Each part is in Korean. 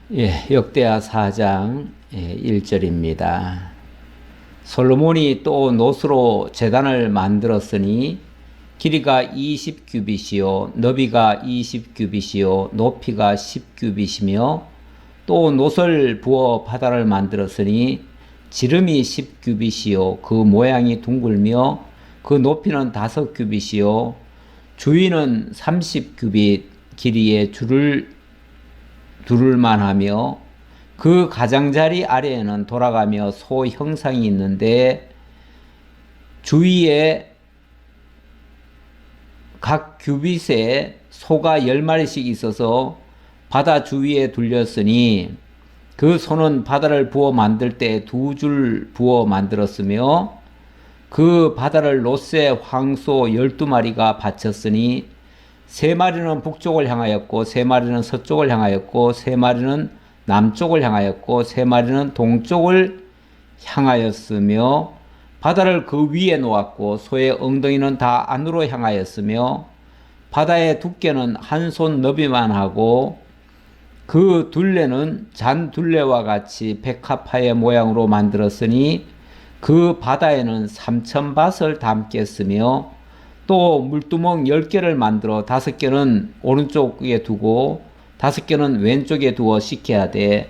역대하 4장 1절입니다. 솔로몬이 또 노스로 제단을 만들었으니 길이가 20규빗이요 너비가 20규빗이요 높이가 10규빗이며 또 노설 부어 바다를 만들었으니 지름이 10규빗이요 그 모양이 둥글며 그 높이는 5규빗이요 주위는 30규빗 길이의 줄을 두를만 하며 그 가장자리 아래에는 돌아가며 소 형상이 있는데 주위에 각 규빗에 소가 10마리씩 있어서 바다 주위에 둘렸으니 그 소는 바다를 부어 만들 때 2줄 부어 만들었으며 그 바다를 롯세 황소 12마리가 바쳤으니 3마리는 북쪽을 향하였고 3마리는 서쪽을 향하였고 3마리는 남쪽을 향하였고 3마리는 동쪽을 향하였으며 바다를 그 위에 놓았고 소의 엉덩이는 다 안으로 향하였으며 바다의 두께는 한 손 너비만 하고 그 둘레는 잔 둘레와 같이 백합화의 모양으로 만들었으니 그 바다에는 3,000밭을 담겠으며 또 물두멍 10개를 만들어 5개는 오른쪽에 두고 5개는 왼쪽에 두어 씻겨야 돼.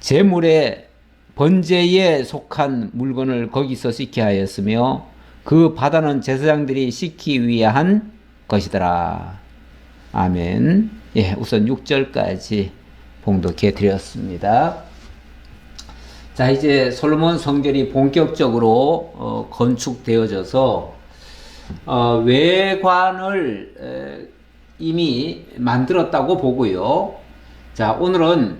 제물의 번제에 속한 물건을 거기서 씻게 하였으며 그 바다는 제사장들이 씻기 위해 한 것이더라. 아멘. 우선 6절까지 봉독해 드렸습니다. 자, 이제 솔로몬 성전이 본격적으로 건축되어져서 외관을 이미 만들었다고 보고요. 자, 오늘은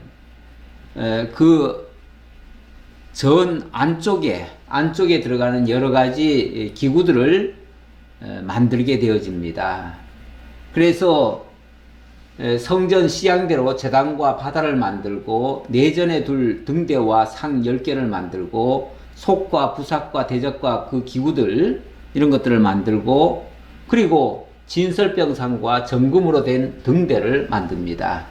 그 전 안쪽에 들어가는 여러 가지 기구들을 만들게 되어집니다. 그래서 성전 시향대로 제단과 바다를 만들고 내전에 둘 등대와 상 10개를 만들고 속과 부삭과 대적과 그 기구들 이런 것들을 만들고 그리고 진설병상과 정금으로 된 등대를 만듭니다.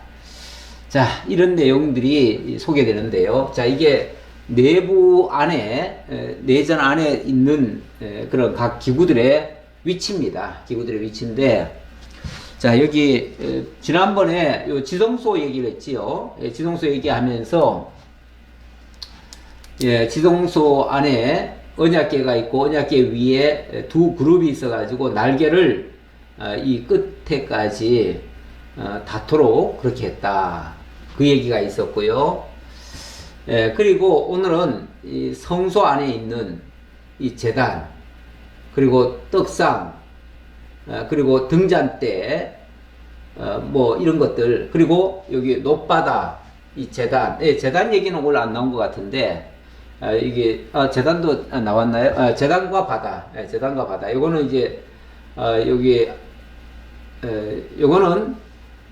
자, 이런 내용들이 소개되는데요. 자, 이게 내부 안에 내전 안에 있는 그런 각 기구들의 위치입니다. 기구들의 위치인데 자, 여기 지난번에 요 지성소 얘기를 했지요. 지성소 얘기하면서 지성소 안에 언약궤가 있고 언약궤 위에 두 그룹이 있어가지고 날개를 이 끝에까지 닿도록 그렇게 했다. 그 얘기가 있었고요. 그리고 오늘은 이 성소 안에 있는 이 제단, 그리고 떡상, 그리고 등잔대, 뭐 이런 것들, 그리고 여기 높바다, 이 제단, 제단 얘기는 원래 안 나온 것 같은데, 이게, 제단도 나왔나요? 제단과 바다, 제단과 바다. 요거는 이제, 여기, 요거는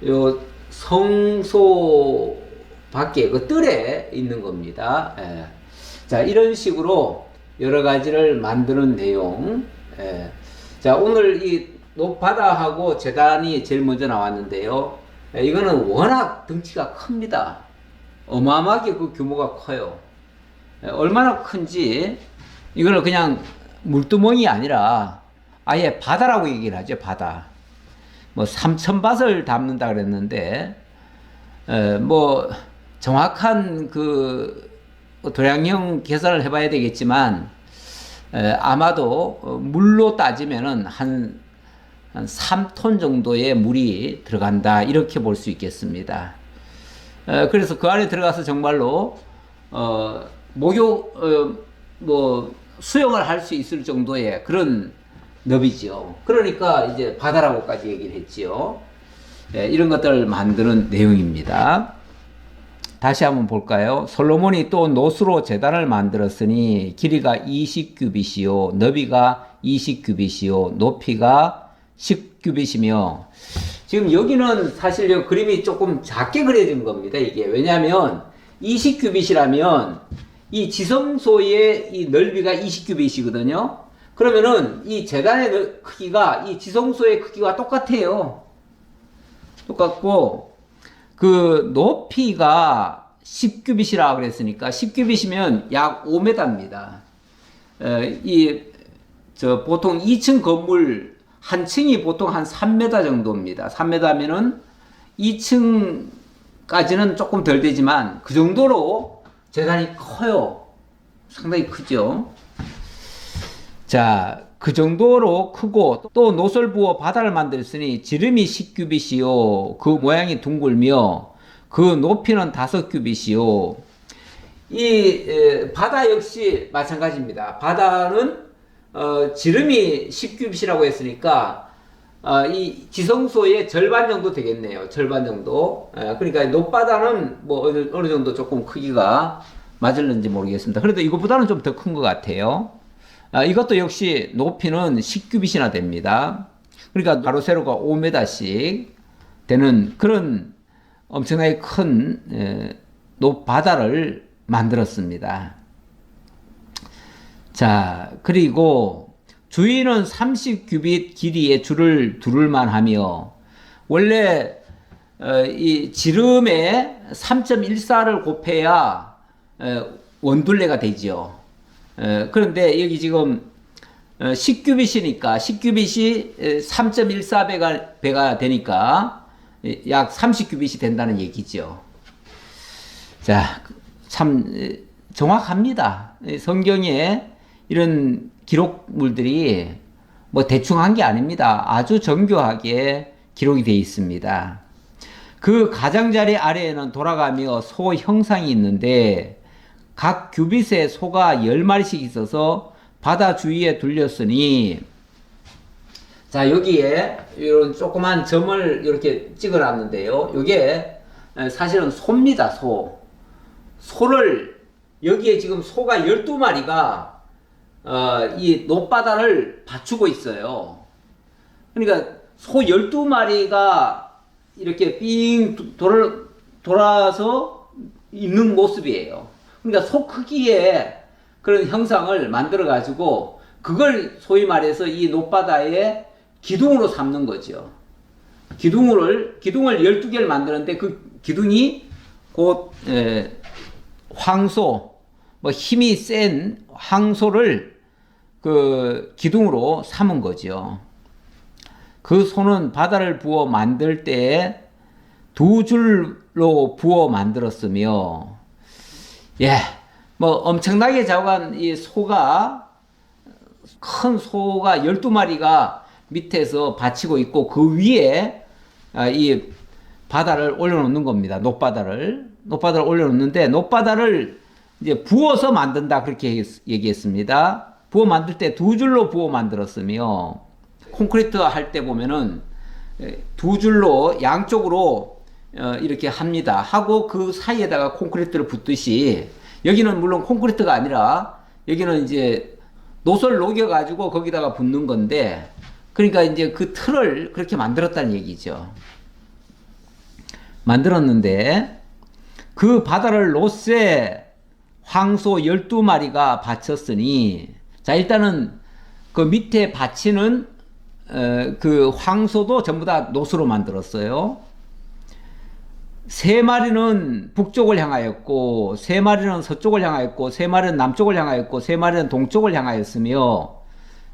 요 성소 밖에 그 뜰에 있는 겁니다. 자, 이런 식으로 여러 가지를 만드는 내용. 자, 오늘 이 높바다하고 제단이 제일 먼저 나왔는데요. 이거는 워낙 덩치가 큽니다. 어마어마하게 그 규모가 커요. 얼마나 큰지 이거는 그냥 물두멍이 아니라 아예 바다라고 얘기를 하죠. 바다. 뭐 3,000밭을 담는다 그랬는데 뭐 정확한 그 도량형 계산을 해봐야 되겠지만 아마도 물로 따지면은 한 3톤 정도의 물이 들어간다 이렇게 볼 수 있겠습니다. 그래서 그 안에 들어가서 정말로 목욕 뭐 수영을 할 수 있을 정도의 그런 너비지요. 그러니까 이제 바다라고까지 얘기를 했지요. 이런 것들을 만드는 내용입니다. 다시 한번 볼까요? 솔로몬이 또 노스로 제단을 만들었으니 길이가 20규빗이요 너비가 20규빗이요 높이가 10규빗이며 지금 여기는 사실 이 그림이 조금 작게 그려진 겁니다. 이게 왜냐하면 20규빗이라면 이 지성소의 이 넓이가 20규빗이거든요. 그러면은 이 제단의 크기가 이 지성소의 크기와 똑같아요. 똑같고 그 높이가 10규빗이라 그랬으니까 10규빗이면 약 5m입니다. 보통 2층 건물 한 층이 보통 한 3m 정도입니다. 3m면은 2층까지는 조금 덜 되지만 그 정도로 재단이 커요. 상당히 크죠. 자, 그 정도로 크고 또 노설 부어 바다를 만들었으니 지름이 10규빗이요. 그 모양이 둥글며 그 높이는 5규빗이요. 이 바다 역시 마찬가지입니다. 바다는 지름이 10규빗이라고 했으니까 이 지성소의 절반 정도 되겠네요. 절반 정도. 그러니까 높바다는 뭐 어느 정도 조금 크기가 맞을는지 모르겠습니다. 그래도 이것보다는 좀 더 큰 것 같아요. 이것도 역시 높이는 10규빗이나 됩니다. 그러니까 가로 세로가 5m씩 되는 그런 엄청나게 큰 높바다를 만들었습니다. 자, 그리고 주위는 30규빗 길이의 줄을 두를만 하며 원래 이 지름에 3.14를 곱해야 원둘레가 되지요. 그런데 여기 지금 10규빗이니까 10규빗이 3.14배가 되니까 약 30규빗이 된다는 얘기죠. 자, 참 정확합니다. 성경에 이런 기록물들이 뭐 대충 한 게 아닙니다. 아주 정교하게 기록이 되어 있습니다. 그 가장자리 아래에는 돌아가며 소 형상이 있는데 각 규빗에 소가 10마리씩 있어서 바다 주위에 둘렸으니, 자, 여기에 이런 조그만 점을 이렇게 찍어 놨는데요. 이게 사실은 소입니다. 소를 여기에 지금 소가 12마리가 이 높바다를 받치고 있어요. 그러니까 소 12마리가 이렇게 삥 돌아서 있는 모습이에요. 그러니까 소 크기의 그런 형상을 만들어 가지고 그걸 소위 말해서 이 높바다의 기둥으로 삼는 거죠. 기둥을 12개를 만드는데 그 기둥이 곧 황소, 뭐 힘이 센 황소를 그 기둥으로 삼은 거죠. 그 소는 바다를 부어 만들 때 2줄로 부어 만들었으며, 뭐 엄청나게 자그한 이 소가, 큰 소가 12마리가 밑에서 받치고 있고 그 위에 이 바다를 올려놓는 겁니다. 높바다를 올려놓는데, 높바다를 이제 부어서 만든다 그렇게 얘기했습니다. 부어 만들 때 2줄로 부어 만들었으며, 콘크리트 할 때 보면은 2줄로 양쪽으로 이렇게 합니다. 하고 그 사이에다가 콘크리트를 붓듯이, 여기는 물론 콘크리트가 아니라 여기는 이제 노설 녹여가지고 거기다가 붓는 건데, 그러니까 이제 그 틀을 그렇게 만들었다는 얘기죠. 만들었는데 그 바다를 롯세 황소 12마리가 바쳤으니, 자, 일단은 그 밑에 받치는 그 황소도 전부 다 놋으로 만들었어요. 3마리는 북쪽을 향하였고, 3마리는 서쪽을 향하였고, 3마리는 남쪽을 향하였고, 3마리는 동쪽을 향하였으며,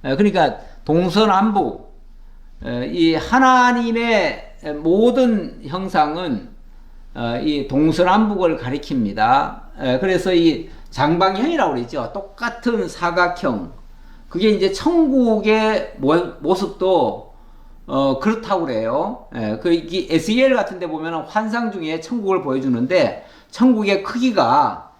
그러니까 동서남북, 이 하나님의 모든 형상은 이 동서남북을 가리킵니다. 그래서 이 장방형이라고 그러죠. 똑같은 사각형. 그게 이제 천국의 모습도 그렇다고 그래요. 이 에스겔 같은 데 보면 환상 중에 천국을 보여주는데, 천국의 크기가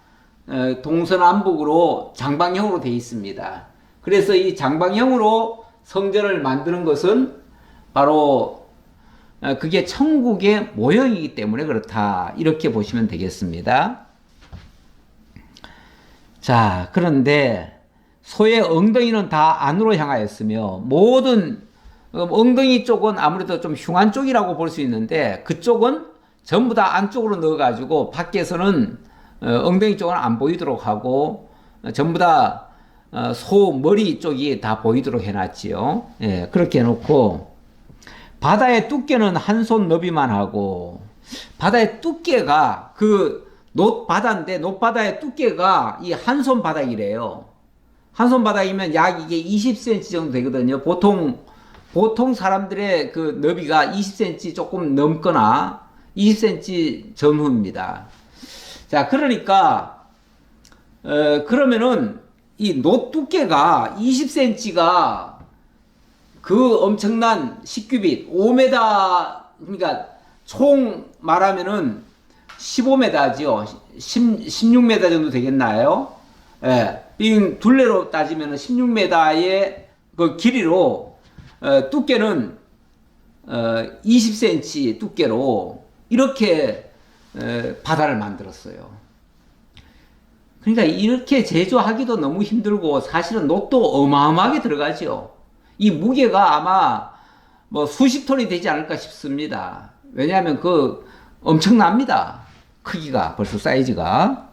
동서남북으로 장방형으로 되어 있습니다. 그래서 이 장방형으로 성전을 만드는 것은 바로 그게 천국의 모형이기 때문에 그렇다, 이렇게 보시면 되겠습니다. 자, 그런데 소의 엉덩이는 다 안으로 향하였으며, 모든 엉덩이 쪽은 아무래도 좀 흉한 쪽이라고 볼 수 있는데, 그쪽은 전부 다 안쪽으로 넣어가지고 밖에서는 엉덩이 쪽은 안 보이도록 하고, 전부 다 소 머리 쪽이 다 보이도록 해놨지요. 그렇게 해놓고, 바다의 두께는 한 손 너비만 하고, 바다의 두께가 그 놋바다인데 놋바다의 두께가 이 한 손 바닥이래요. 한 손 바닥이면 약 이게 20cm 정도 되거든요. 보통 사람들의 그 너비가 20cm 조금 넘거나 20cm 전후입니다. 자, 그러니까 그러면은 이 놋 두께가 20cm가 그 엄청난 10규빗 5m, 그러니까 총 말하면은 15m죠. 16m 정도 되겠나요? 예. 이 둘레로 따지면은 16m의 그 길이로 두께는 20cm 두께로 이렇게 바다를 만들었어요. 그러니까 이렇게 제조하기도 너무 힘들고 사실은 놋도 어마어마하게 들어가죠. 이 무게가 아마 뭐 수십 톤이 되지 않을까 싶습니다. 왜냐하면 그 엄청납니다. 크기가 벌써 사이즈가.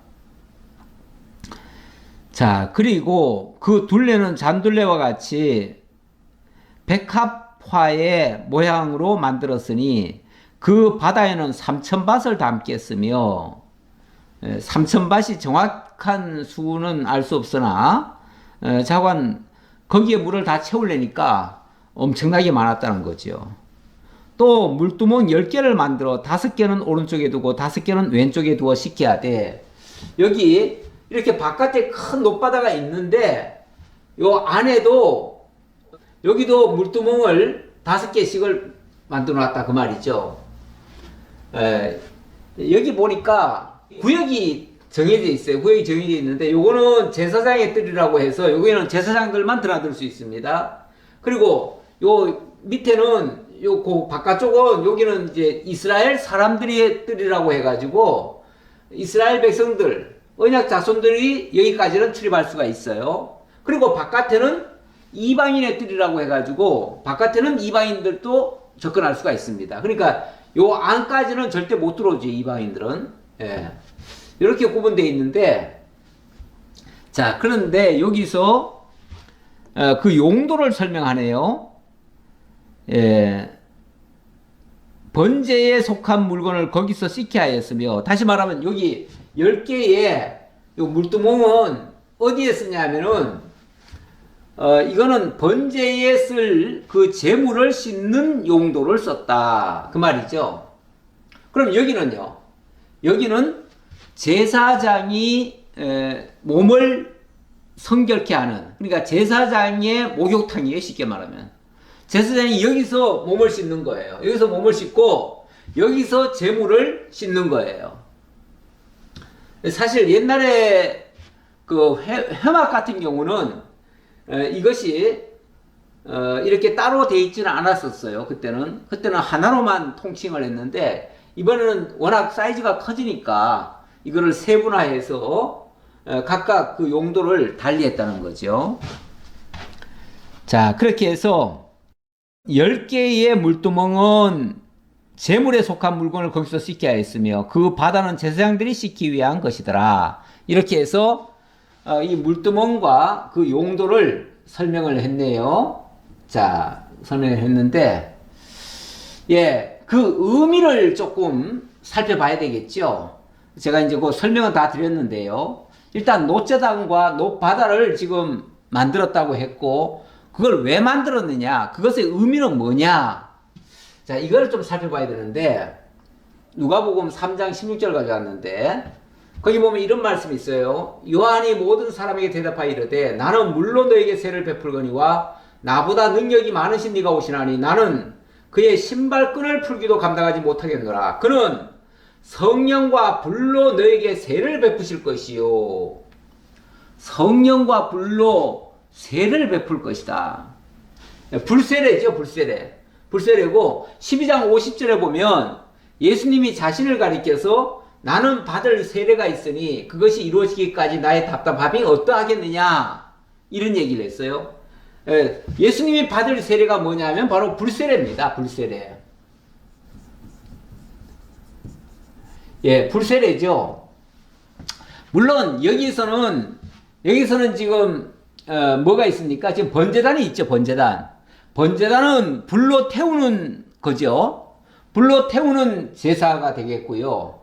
자, 그리고 그 둘레는 잔둘레와 같이 백합화의 모양으로 만들었으니 그 바다에는 3000밭을 담겠으며 3000밭이 정확한 수는 알 수 없으나 자관 거기에 물을 다 채우려니까 엄청나게 많았다는 거죠. 또 물두멍 10개를 만들어 5개는 오른쪽에 두고 5개는 왼쪽에 두어 식혀야 돼. 여기 이렇게 바깥에 큰 놋바다가 있는데 요 안에도 여기도 물두멍을 5개씩을 만들어 놨다 그 말이죠. 여기 보니까 구역이 정해져 있어요. 구역이 정해져 있는데 요거는 제사장의 뜰이라고 해서 여기는 제사장들만 드나들 수 있습니다. 그리고 요 밑에는 요 바깥쪽은 여기는 이제 이스라엘 사람들의 뜰이라고 해가지고 이스라엘 백성들 언약 자손들이 여기까지는 출입할 수가 있어요. 그리고 바깥에는 이방인의 뜰이라고 해가지고 바깥에는 이방인들도 접근할 수가 있습니다. 그러니까 요 안까지는 절대 못 들어오죠, 이방인들은. 예. 이렇게 구분되어 있는데, 자, 그런데 여기서 그 용도를 설명하네요. 예. 번제에 속한 물건을 거기서 씻게 하였으며, 다시 말하면 여기 10개의 요 물두멍은 어디에 쓰냐면은 이거는 번제에 쓸 그 재물을 씻는 용도를 썼다 그 말이죠. 그럼 여기는요, 여기는 제사장이 몸을 성결케 하는, 그러니까 제사장의 목욕탕이에요. 쉽게 말하면 제사장이 여기서 몸을 씻는 거예요. 여기서 몸을 씻고 여기서 재물을 씻는 거예요. 사실 옛날에 그 회막 같은 경우는 이것이 이렇게 따로 돼 있지는 않았었어요. 그때는 하나로만 통칭을 했는데 이번에는 워낙 사이즈가 커지니까 이거를 세분화해서 각각 그 용도를 달리했다는 거죠. 자, 그렇게 해서 10개의 물두멍은 재물에 속한 물건을 거기서 씻게 하였으며 그 바다는 제사장들이 씻기 위한 것이더라. 이렇게 해서 이 물두멍과 그 용도를 설명을 했네요. 자, 설명을 했는데, 예, 그 의미를 조금 살펴봐야 되겠죠. 제가 이제 그 설명은 다 드렸는데요. 일단 놋재단과 놋바다를 지금 만들었다고 했고, 그걸 왜 만들었느냐, 그것의 의미는 뭐냐. 자, 이걸 좀 살펴봐야 되는데, 누가복음 3장 16절 가져왔는데, 거기 보면 이런 말씀이 있어요. 요한이 모든 사람에게 대답하여 이르되 나는 물로 너에게 세를 베풀거니와 나보다 능력이 많으신 네가 오시나니 나는 그의 신발끈을 풀기도 감당하지 못하겠노라. 그는 성령과 불로 너에게 세를 베푸실 것이요. 성령과 불로 세를 베풀 것이다. 불세례죠, 불세례. 불세례고 12장 50절에 보면 예수님이 자신을 가리켜서 나는 받을 세례가 있으니 그것이 이루어지기까지 나의 답답함이 어떠하겠느냐, 이런 얘기를 했어요. 예수님이 받을 세례가 뭐냐면 바로 불세례입니다. 불세례. 예, 불세례죠. 물론 여기서는 지금 뭐가 있습니까? 지금 번제단이 있죠. 번제단은 불로 태우는 거죠. 불로 태우는 제사가 되겠고요.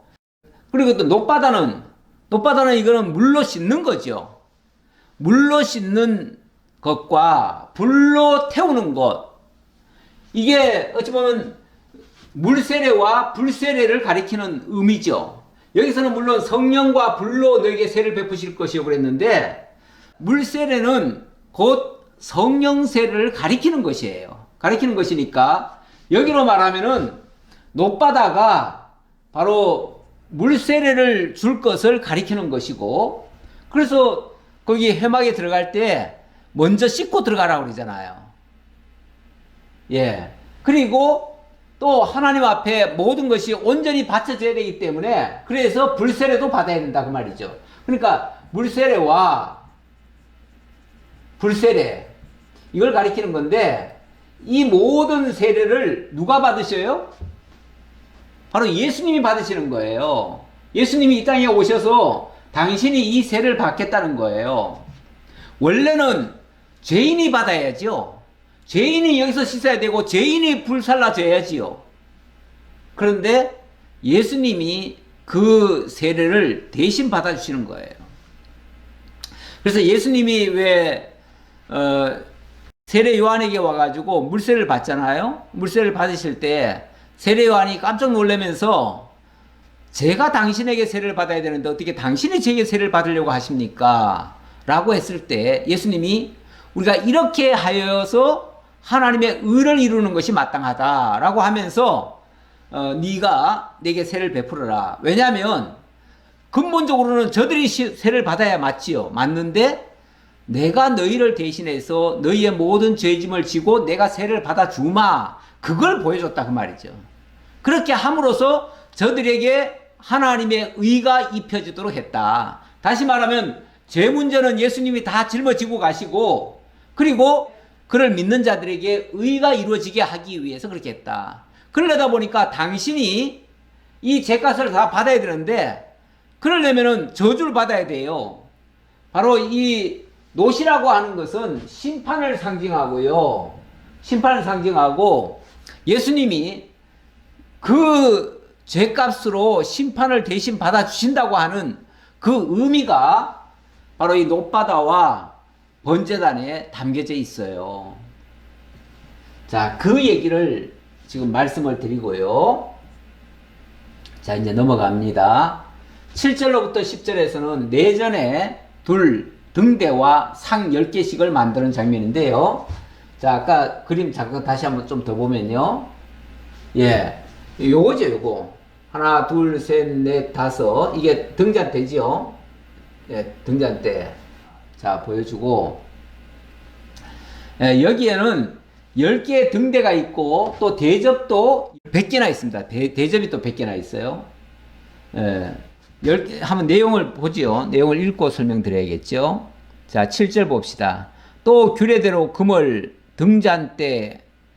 그리고 또 높바다는 이거는 물로 씻는 거죠. 물로 씻는 것과 불로 태우는 것. 이게 어찌 보면 물세례와 불세례를 가리키는 의미죠. 여기서는 물론 성령과 불로 너에게 세를 베푸실 것이요 그랬는데, 물세례는 곧 성령 세례를 가리키는 것이에요. 가리키는 것이니까 여기로 말하면은 높바다가 바로 물세례를 줄 것을 가리키는 것이고, 그래서 거기 회막에 들어갈 때 먼저 씻고 들어가라고 그러잖아요. 예. 그리고 또 하나님 앞에 모든 것이 온전히 바쳐져야 되기 때문에 그래서 불세례도 받아야 된다 그 말이죠. 그러니까 물세례와 불세례 이걸 가리키는 건데, 이 모든 세례를 누가 받으셔요? 바로 예수님이 받으시는 거예요. 예수님이 이 땅에 오셔서 당신이 이 세례를 받겠다는 거예요. 원래는 죄인이 받아야죠. 죄인이 여기서 씻어야 되고 죄인이 불살라져야지요. 그런데 예수님이 그 세례를 대신 받아주시는 거예요. 그래서 예수님이 왜 세례 요한에게 와가지고 물세례를 받잖아요. 물세례를 받으실 때 세례 요한이 깜짝 놀라면서 제가 당신에게 세례를 받아야 되는데 어떻게 당신이 제게 세례를 받으려고 하십니까? 라고 했을 때 예수님이 우리가 이렇게 하여서 하나님의 의를 이루는 것이 마땅하다라고 하면서 네가 내게 세례를 베풀어라. 왜냐하면 근본적으로는 저들이 세례를 받아야 맞지요. 맞는데 내가 너희를 대신해서 너희의 모든 죄짐을 지고 내가 세례를 받아주마. 그걸 보여줬다 그 말이죠. 그렇게 함으로써 저들에게 하나님의 의가 입혀지도록 했다. 다시 말하면 죄 문제는 예수님이 다 짊어지고 가시고, 그리고 그를 믿는 자들에게 의가 이루어지게 하기 위해서 그렇게 했다. 그러려다 보니까 당신이 이 죄값을 다 받아야 되는데, 그러려면은 저주를 받아야 돼요. 바로 이 노시라고 하는 것은 심판을 상징하고요. 심판을 상징하고, 예수님이 그 죄값으로 심판을 대신 받아주신다고 하는 그 의미가 바로 이 높바다와 번제단에 담겨져 있어요. 자, 그 얘기를 지금 말씀을 드리고요. 자, 이제 넘어갑니다. 7절로부터 10절에서는 내전에 둘 등대와 상 10개씩을 만드는 장면인데요. 자, 아까 그림 잠깐 다시 한번 좀 더 보면요. 예. 요거죠, 요거. 하나, 둘, 셋, 넷, 다섯. 이게 등잔대지요. 예, 등잔대. 자, 보여주고. 예, 여기에는 10개의 등대가 있고, 또 대접도 100개나 있습니다. 대접이 또 100개나 있어요. 예, 10개, 한번 내용을 보지요. 내용을 읽고 설명드려야겠죠. 자, 7절 봅시다. 또 규례대로 금을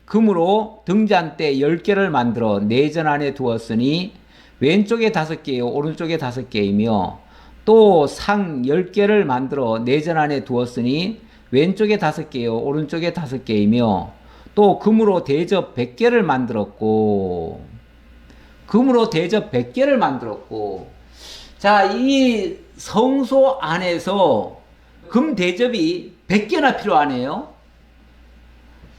금으로 등잔대 10개를 만들어 내전 안에 두었으니 왼쪽에 5개요 오른쪽에 5개이며, 또 상 10개를 만들어 내전 안에 두었으니 왼쪽에 5개요 오른쪽에 5개이며, 또 금으로 대접 100개를 만들었고, 금으로 대접 100개를 만들었고. 자, 이 성소 안에서 금 대접이 100개나 필요하네요.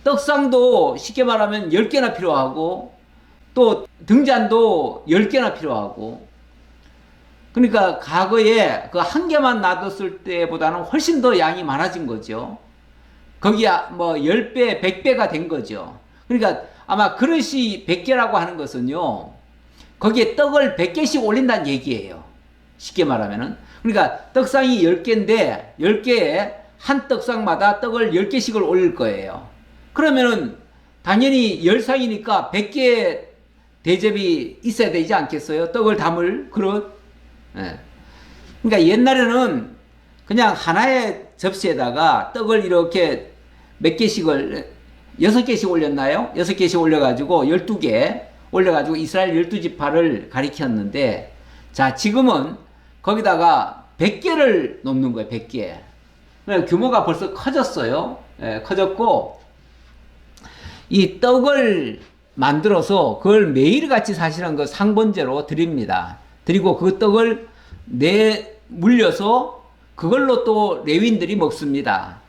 떡상도 쉽게 말하면 10개나 필요하고, 또 등잔도 10개나 필요하고. 그러니까 과거에 그 한 개만 놔뒀을 때보다는 훨씬 더 양이 많아진 거죠. 거기야 뭐 10배, 100배가 된 거죠. 그러니까 아마 그릇이 100개라고 하는 것은요, 거기에 떡을 100개씩 올린다는 얘기예요. 쉽게 말하면은. 그러니까 떡상이 10개인데 10개에 한 떡상마다 떡을 10개씩을 올릴 거예요. 그러면은 당연히 10상이니까 100개 대접이 있어야 되지 않겠어요? 떡을 담을 그릇. 예. 그러니까 옛날에는 그냥 하나의 접시에다가 떡을 이렇게 몇 개씩을 6개씩 올렸나요? 6개씩 올려가지고 12개 올려가지고 이스라엘 12지파를 가리켰는데, 자, 지금은 거기다가 100개를 놓는 거예요. 100개. 규모가 벌써 커졌어요. 예, 커졌고, 이 떡을 만들어서 그걸 매일같이 사실은 그 상번제로 드립니다. 드리고 그 떡을 물려서 그걸로 또 레위인들이 먹습니다.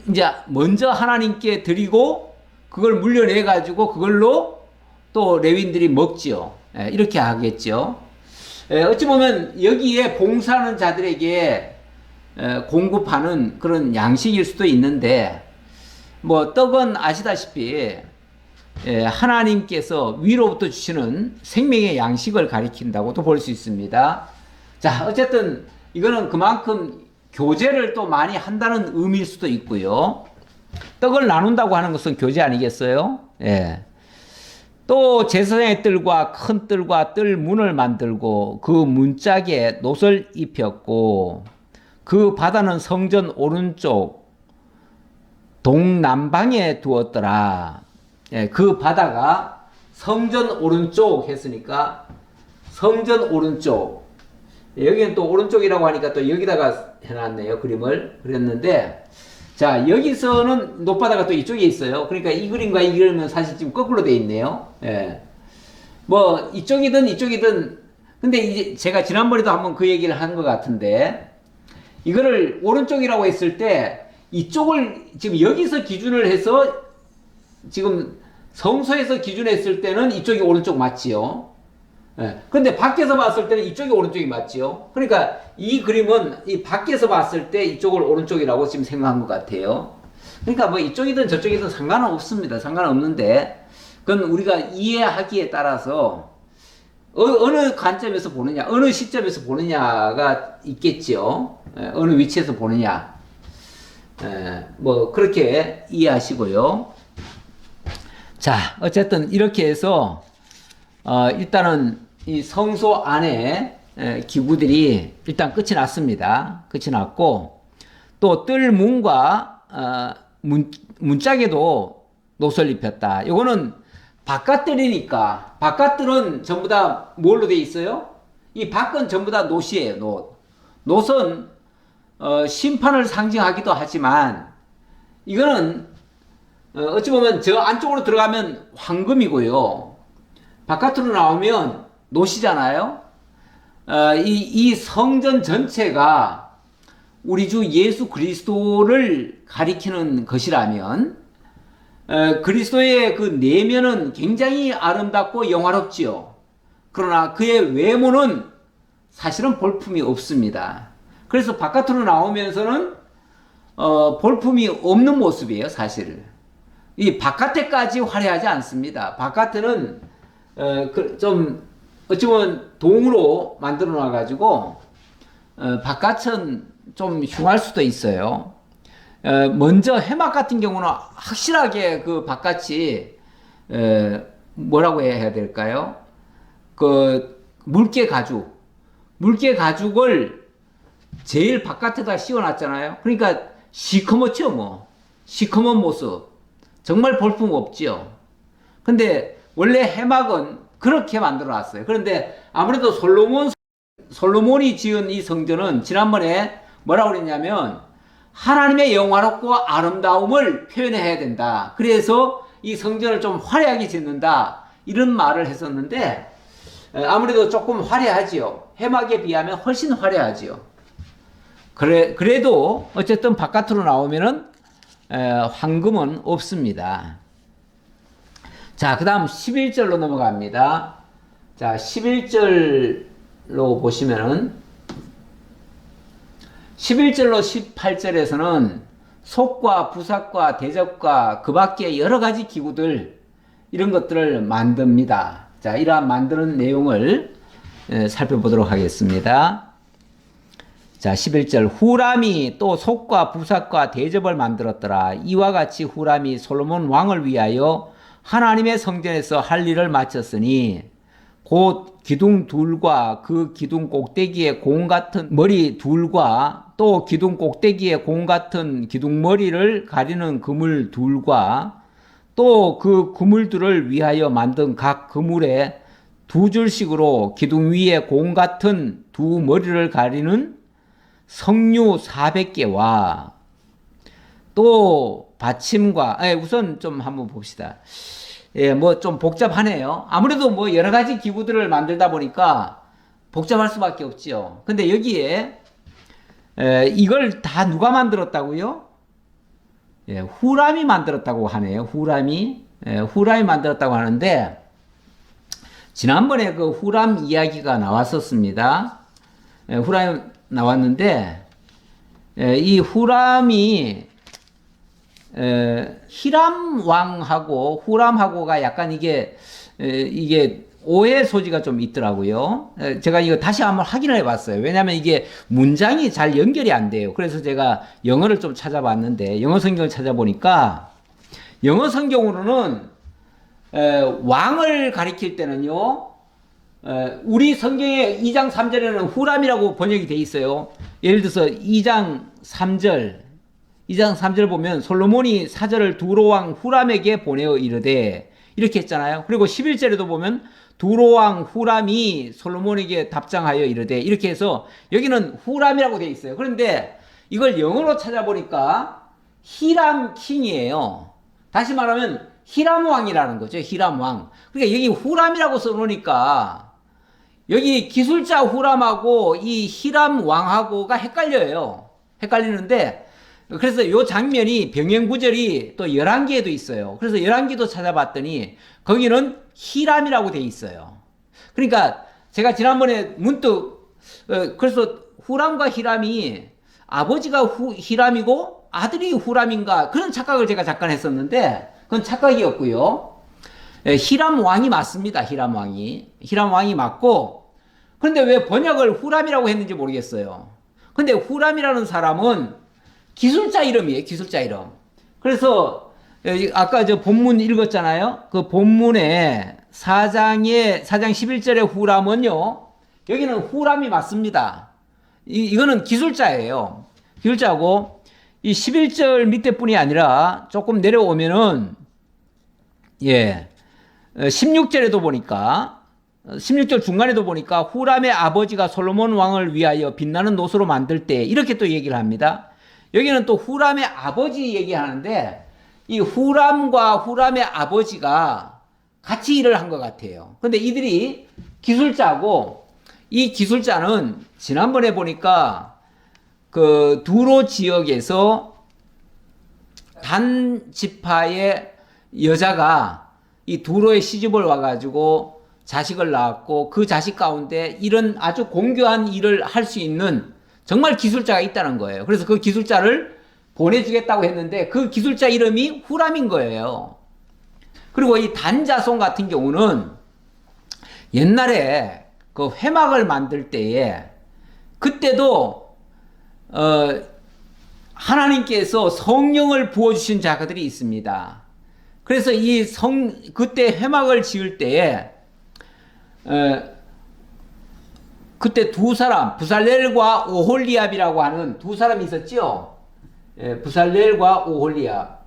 이제 먼저 하나님께 드리고 그걸 물려내 가지고 그걸로 또 레위인들이 먹지요. 이렇게 하겠죠. 어찌 보면 여기에 봉사하는 자들에게 공급하는 그런 양식일 수도 있는데, 뭐 떡은 아시다시피 하나님께서 위로부터 주시는 생명의 양식을 가리킨다고도 볼 수 있습니다. 자, 어쨌든 이거는 그만큼 교제를 또 많이 한다는 의미일 수도 있고요. 떡을 나눈다고 하는 것은 교제 아니겠어요? 예. 또 제사장의 뜰과 큰 뜰과 뜰 문을 만들고 그 문짝에 놋을 입혔고 그 바다는 성전 오른쪽 동남방에 두었더라. 예, 그 바다가 성전 오른쪽 했으니까 성전 오른쪽, 여기는 또 오른쪽이라고 하니까 또 여기다가 해놨네요. 그림을 그렸는데, 자, 여기서는 높바다가 또 이쪽에 있어요. 그러니까 이 그림과 이 그림은 사실 지금 거꾸로 돼 있네요. 예. 뭐 이쪽이든 이쪽이든, 근데 이제 제가 지난번에도 한번 그 얘기를 한 것 같은데, 이거를 오른쪽이라고 했을 때 이쪽을 지금 여기서 기준을 해서 지금 성소에서 기준했을 때는 이쪽이 오른쪽 맞지요. 예. 근데 밖에서 봤을 때는 이쪽이 오른쪽이 맞지요. 그러니까 이 그림은 이 밖에서 봤을 때 이쪽을 오른쪽이라고 지금 생각한 것 같아요. 그러니까 뭐 이쪽이든 저쪽이든 상관은 없습니다. 상관은 없는데, 그건 우리가 이해하기에 따라서 어느 관점에서 보느냐, 어느 시점에서 보느냐가 있겠죠. 예. 어느 위치에서 보느냐. 예. 뭐 그렇게 이해하시고요. 자, 어쨌든 이렇게 해서 일단은 이 성소 안에 기구들이 일단 끝이 났습니다. 끝이 났고, 또 뜰 문과 문짝에도 놋을 입혔다. 요거는 바깥뜰이니까, 바깥뜰은 전부 다 뭘로 돼 있어요? 이 밖은 전부 다 놋이에요. 놋. 놋은 심판을 상징하기도 하지만, 이거는 어찌 보면 저 안쪽으로 들어가면 황금이고요. 바깥으로 나오면 놋이잖아요. 이 성전 전체가 우리 주 예수 그리스도를 가리키는 것이라면, 그리스도의 그 내면은 굉장히 아름답고 영화롭지요. 그러나 그의 외모는 사실은 볼품이 없습니다. 그래서 바깥으로 나오면서는 볼품이 없는 모습이에요, 사실. 이 바깥에까지 화려하지 않습니다. 바깥에는 좀 어찌 보면 동으로 만들어 놔가지고 바깥은 좀 흉할 수도 있어요. 먼저 해막 같은 경우는 확실하게 그 바깥이 뭐라고 해야 될까요? 그 물개 가죽을 제일 바깥에다 씌워놨잖아요. 그러니까 시커멓죠, 뭐. 시커먼 모습. 정말 볼품 없지요. 근데 원래 해막은 그렇게 만들어 놨어요. 그런데 아무래도 솔로몬이 지은 이 성전은 지난번에 뭐라고 그랬냐면 하나님의 영화롭고 아름다움을 표현해야 된다. 그래서 이 성전을 좀 화려하게 짓는다. 이런 말을 했었는데, 아무래도 조금 화려하지요. 해막에 비하면 훨씬 화려하지요. 그래도 어쨌든 바깥으로 나오면은 황금은 없습니다. 자, 그 다음 11절로 넘어갑니다. 자, 11절로 보시면은 11절로 18절에서는 속과 부삭과 대접과 그 밖에 여러 가지 기구들, 이런 것들을 만듭니다. 자, 이러한 만드는 내용을 살펴보도록 하겠습니다. 자, 11절. 후람이 또 속과 부삭과 대접을 만들었더라. 이와 같이 후람이 솔로몬 왕을 위하여 하나님의 성전에서 할 일을 마쳤으니 곧 기둥 둘과 그 기둥 꼭대기에 공 같은 머리 둘과 또 기둥 꼭대기에 공 같은 기둥 머리를 가리는 그물 둘과 또 그 그물들을 위하여 만든 각 그물에 두 줄씩으로 기둥 위에 공 같은 두 머리를 가리는 석류 400개와 또 받침과, 우선 좀 한번 봅시다. 예, 뭐 좀 복잡하네요. 아무래도 뭐 여러 가지 기구들을 만들다 보니까 복잡할 수밖에 없지요. 근데 여기에 이걸 다 누가 만들었다고요? 예, 후람이 만들었다고 하네요. 후람이. 후람이 만들었다고 하는데, 지난번에 그 후람 이야기가 나왔었습니다. 후람이 나왔는데, 이 후람이 히람 왕하고 후람하고가 약간 이게 오해 소지가 좀 있더라고요. 제가 이거 다시 한번 확인을 해봤어요. 왜냐하면 이게 문장이 잘 연결이 안 돼요. 그래서 제가 영어를 좀 찾아봤는데, 영어 성경을 찾아보니까 영어 성경으로는 왕을 가리킬 때는요, 우리 성경의 2장 3절에는 후람이라고 번역이 돼 있어요. 예를 들어서 2장 3절 보면 솔로몬이 사절을 두로왕 후람에게 보내어 이르되 이렇게 했잖아요. 그리고 11절에도 보면 두로왕 후람이 솔로몬에게 답장하여 이르되 이렇게 해서 여기는 후람이라고 돼 있어요. 그런데 이걸 영어로 찾아보니까 히람 킹이에요. 다시 말하면 히람 왕이라는 거죠. 히람 왕. 그러니까 여기 후람이라고 써놓으니까 여기 기술자 후람하고 이 히람 왕하고가 헷갈리는데, 그래서 이 장면이 병행구절이 또 11개에도 있어요. 그래서 11개도 찾아봤더니 거기는 히람이라고 돼 있어요. 그러니까 제가 지난번에 문득 그래서 후람과 히람이 아버지가 히람이고 아들이 후람인가 그런 착각을 제가 잠깐 했었는데 그건 착각이었고요. 히람 왕이 맞습니다. 히람 왕이 맞고, 그런데 왜 번역을 후람이라고 했는지 모르겠어요. 근데 후람이라는 사람은 기술자 이름이에요. 기술자 이름. 그래서 아까 저 본문 읽었잖아요. 그 본문에 4장 11절의 후람은요, 여기는 후람이 맞습니다. 이거는 기술자예요. 기술자고, 이 11절 밑에 뿐이 아니라 조금 내려오면은 16절에도 보니까 16절 중간에도 보니까 후람의 아버지가 솔로몬 왕을 위하여 빛나는 노소로 만들 때 이렇게 또 얘기를 합니다. 여기는 또 후람의 아버지 얘기하는데 이 후람과 후람의 아버지가 같이 일을 한 것 같아요. 근데 이들이 기술자고, 이 기술자는 지난번에 보니까 그 두로 지역에서 단 지파의 여자가 이 두로에 시집을 와가지고 자식을 낳았고 그 자식 가운데 이런 아주 공교한 일을 할 수 있는 정말 기술자가 있다는 거예요. 그래서 그 기술자를 보내주겠다고 했는데 그 기술자 이름이 후람인 거예요. 그리고 이 단자손 같은 경우는 옛날에 그 회막을 만들 때에 그때도 하나님께서 성령을 부어주신 자들이 있습니다. 그래서 그때 회막을 지을 때에 그때 두 사람, 부살렐과 오홀리압이라고 하는 두 사람이 있었죠. 부살렐과 오홀리압.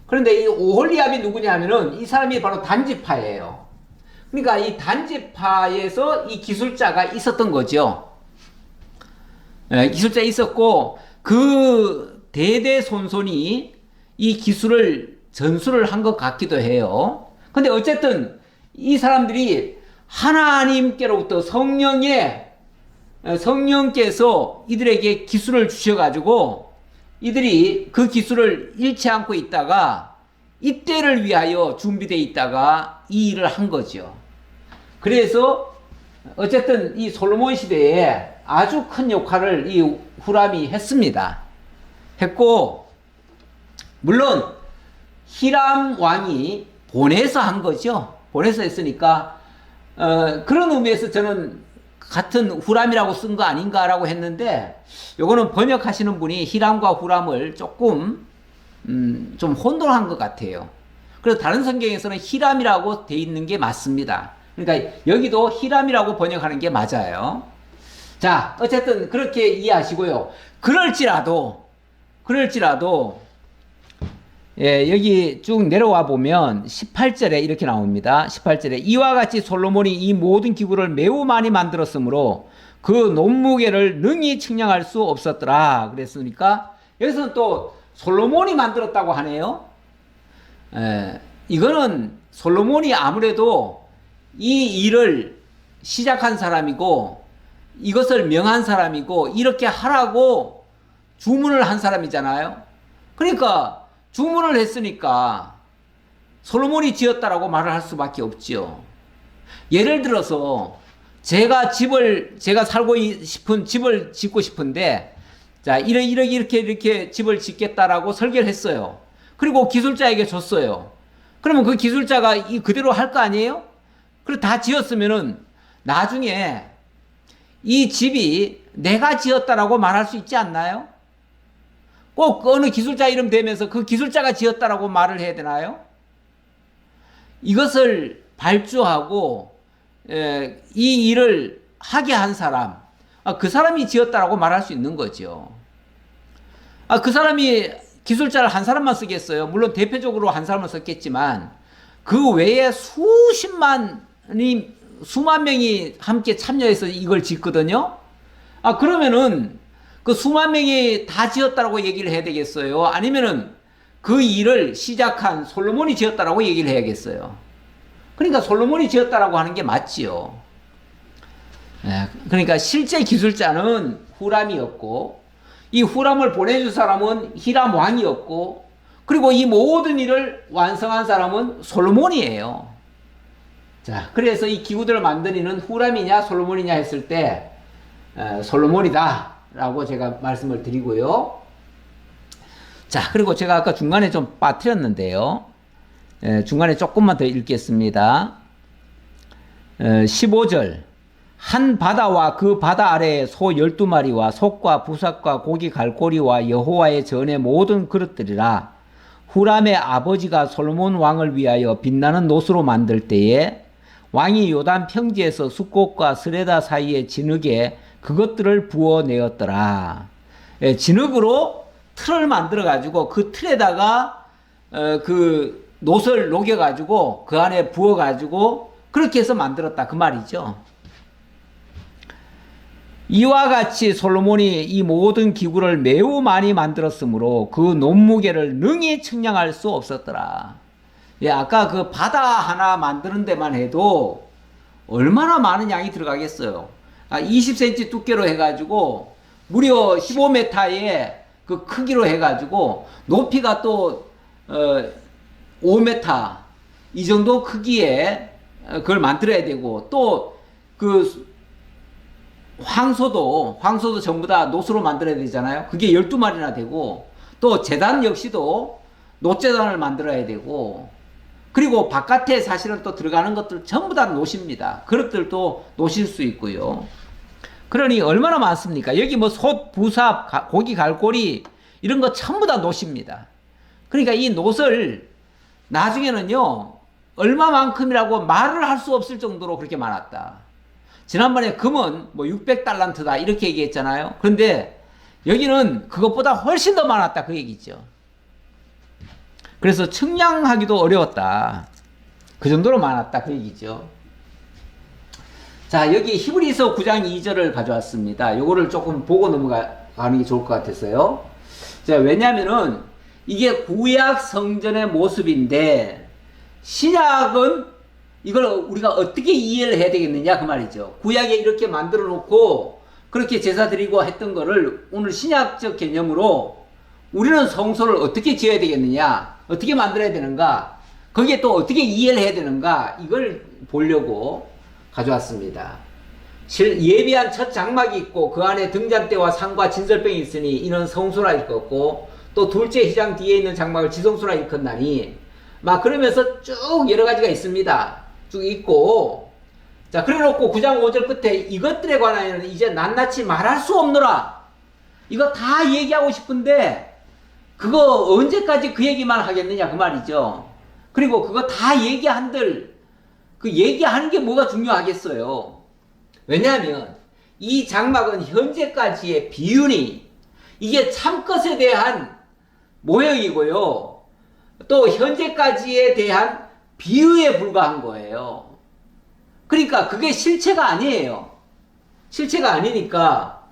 그런데 이 오홀리압이 누구냐면은 이 사람이 바로 단지파예요. 그러니까 이 단지파에서 이 기술자가 있었던 거죠. 기술자 있었고 그 대대손손이 이 기술을 전수를 한 것 같기도 해요. 근데 어쨌든 이 사람들이 하나님께로부터 성령께서 이들에게 기술을 주셔가지고 이들이 그 기술을 잃지 않고 있다가 이때를 위하여 준비되어 있다가 이 일을 한 거죠. 그래서 어쨌든 이 솔로몬 시대에 아주 큰 역할을 이 후람이 했고, 물론 히람 왕이 보내서 한 거죠. 보내서 했으니까 그런 의미에서 저는 같은 후람이라고 쓴 거 아닌가라고 했는데, 요거는 번역하시는 분이 히람과 후람을 조금 좀 혼돈한 것 같아요. 그래서 다른 성경에서는 히람이라고 돼 있는 게 맞습니다. 그러니까 여기도 히람이라고 번역하는 게 맞아요. 자, 어쨌든 그렇게 이해하시고요. 그럴지라도 여기 쭉 내려와 보면 18절에 이렇게 나옵니다. 18절에 이와 같이 솔로몬이 이 모든 기구를 매우 많이 만들었으므로 그 논무게를 능히 측량할 수 없었더라. 그랬으니까 여기서는 또 솔로몬이 만들었다고 하네요. 이거는 솔로몬이 아무래도 이 일을 시작한 사람이고 이것을 명한 사람이고 이렇게 하라고 주문을 한 사람이잖아요. 그러니까 주문을 했으니까 솔로몬이 지었다라고 말을 할 수밖에 없지요. 예를 들어서 제가 살고 싶은 집을 짓고 싶은데 자, 이렇게 집을 짓겠다라고 설계를 했어요. 그리고 기술자에게 줬어요. 그러면 그 기술자가 그대로 할 거 아니에요? 그리고 다 지었으면은 나중에 이 집이 내가 지었다라고 말할 수 있지 않나요? 꼭 어느 기술자 이름 대면서 그 기술자가 지었다라고 말을 해야 되나요? 이것을 발주하고 이 일을 하게 한 사람, 그 사람이 지었다라고 말할 수 있는 거죠. 그 사람이 기술자를 한 사람만 쓰겠어요. 물론 대표적으로 한 사람을 썼겠지만 그 외에 수만 명이 함께 참여해서 이걸 짓거든요. 그러면은 그 수만 명이 다 지었다라고 얘기를 해야 되겠어요? 아니면은 그 일을 시작한 솔로몬이 지었다라고 얘기를 해야겠어요? 그러니까 솔로몬이 지었다라고 하는 게 맞지요. 그러니까 실제 기술자는 후람이었고 이 후람을 보내준 사람은 히람 왕이었고 그리고 이 모든 일을 완성한 사람은 솔로몬이에요. 자, 그래서 이 기구들을 만드는 후람이냐 솔로몬이냐 했을 때 솔로몬이다 라고 제가 말씀을 드리고요. 자, 그리고 제가 아까 중간에 좀 빠뜨렸는데요. 중간에 조금만 더 읽겠습니다. 15절 한 바다와 그 바다 아래에 소 12마리와 속과 부삭과 고기 갈고리와 여호와의 전의 모든 그릇들이라. 후람의 아버지가 솔로몬 왕을 위하여 빛나는 놋으로 만들 때에 왕이 요단 평지에서 숫꽃과 스레다 사이에 진흙에 그것들을 부어내었더라. 진흙으로 틀을 만들어 가지고 그 틀에다가 그 놋을 녹여 가지고 그 안에 부어 가지고 그렇게 해서 만들었다 그 말이죠. 이와 같이 솔로몬이 이 모든 기구를 매우 많이 만들었으므로 그 논무게를 능히 측량할 수 없었더라. 아까 그 바다 하나 만드는 데만 해도 얼마나 많은 양이 들어가겠어요. 20cm 두께로 해가지고 무려 15m의 그 크기로 해가지고 높이가 또 5m 이 정도 크기에 그걸 만들어야 되고 또 그 황소도 전부 다 놋으로 만들어야 되잖아요. 그게 12마리나 되고 또 제단 역시도 놋제단을 만들어야 되고 그리고 바깥에 사실은 또 들어가는 것들 전부 다 놋입니다. 그릇들도 놋일 수 있고요. 그러니 얼마나 많습니까? 여기 뭐 솥, 부삽, 고기 갈고리 이런 거 전부 다 놋입니다. 그러니까 이 놋을 나중에는요 얼마만큼이라고 말을 할 수 없을 정도로 그렇게 많았다. 지난번에 금은 뭐 600달란트다 이렇게 얘기했잖아요. 그런데 여기는 그것보다 훨씬 더 많았다 그 얘기죠. 그래서 측량하기도 어려웠다. 그 정도로 많았다 그 얘기죠. 자, 여기 히브리서 9장 2절을 가져왔습니다. 요거를 조금 보고 넘어가는 게 좋을 것 같았어요. 자, 왜냐면은 이게 구약 성전의 모습인데 신약은 이걸 우리가 어떻게 이해를 해야 되겠느냐 그 말이죠. 구약에 이렇게 만들어 놓고 그렇게 제사 드리고 했던 거를 오늘 신약적 개념으로 우리는 성소를 어떻게 지어야 되겠느냐, 어떻게 만들어야 되는가, 거기에 또 어떻게 이해를 해야 되는가, 이걸 보려고 가져왔습니다. 예비한 첫 장막이 있고 그 안에 등잔대와 상과 진설병이 있으니 이는 성소라 일컫고 또 둘째 휘장 뒤에 있는 장막을 지성소라 일컫나니 막 그러면서 쭉 여러 가지가 있습니다. 쭉 있고 자 그래 놓고 9장 5절 끝에 이것들에 관하여는 이제 낱낱이 말할 수 없노라. 이거 다 얘기하고 싶은데 그거 언제까지 그 얘기만 하겠느냐 그 말이죠. 그리고 그거 다 얘기한들 그 얘기하는 게 뭐가 중요하겠어요. 왜냐하면 이 장막은 현재까지의 비윤이 이게 참것에 대한 모형이고요. 또 현재까지에 대한 비유에 불과한 거예요. 그러니까 그게 실체가 아니에요. 실체가 아니니까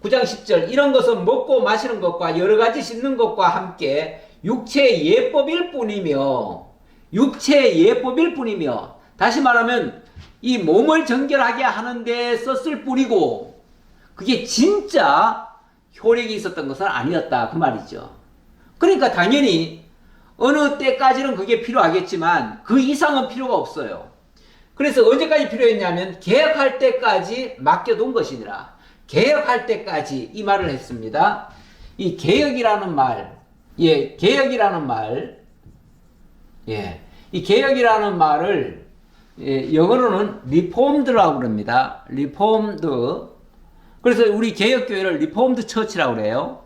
9장 10절 이런 것은 먹고 마시는 것과 여러 가지 씻는 것과 함께 육체의 예법일 뿐이며 다시 말하면 이 몸을 정결하게 하는 데 썼을 뿐이고 그게 진짜 효력이 있었던 것은 아니었다 그 말이죠. 그러니까 당연히 어느 때까지는 그게 필요하겠지만 그 이상은 필요가 없어요. 그래서 언제까지 필요했냐면 개혁할 때까지 맡겨둔 것이니라. 개혁할 때까지 이 말을 했습니다. 이 개혁이라는 말, 이 개혁이라는 말을 영어로는 리폼드라고 그럽니다. 리폼드. 그래서 우리 개혁교회를 리폼드 처치라고 그래요.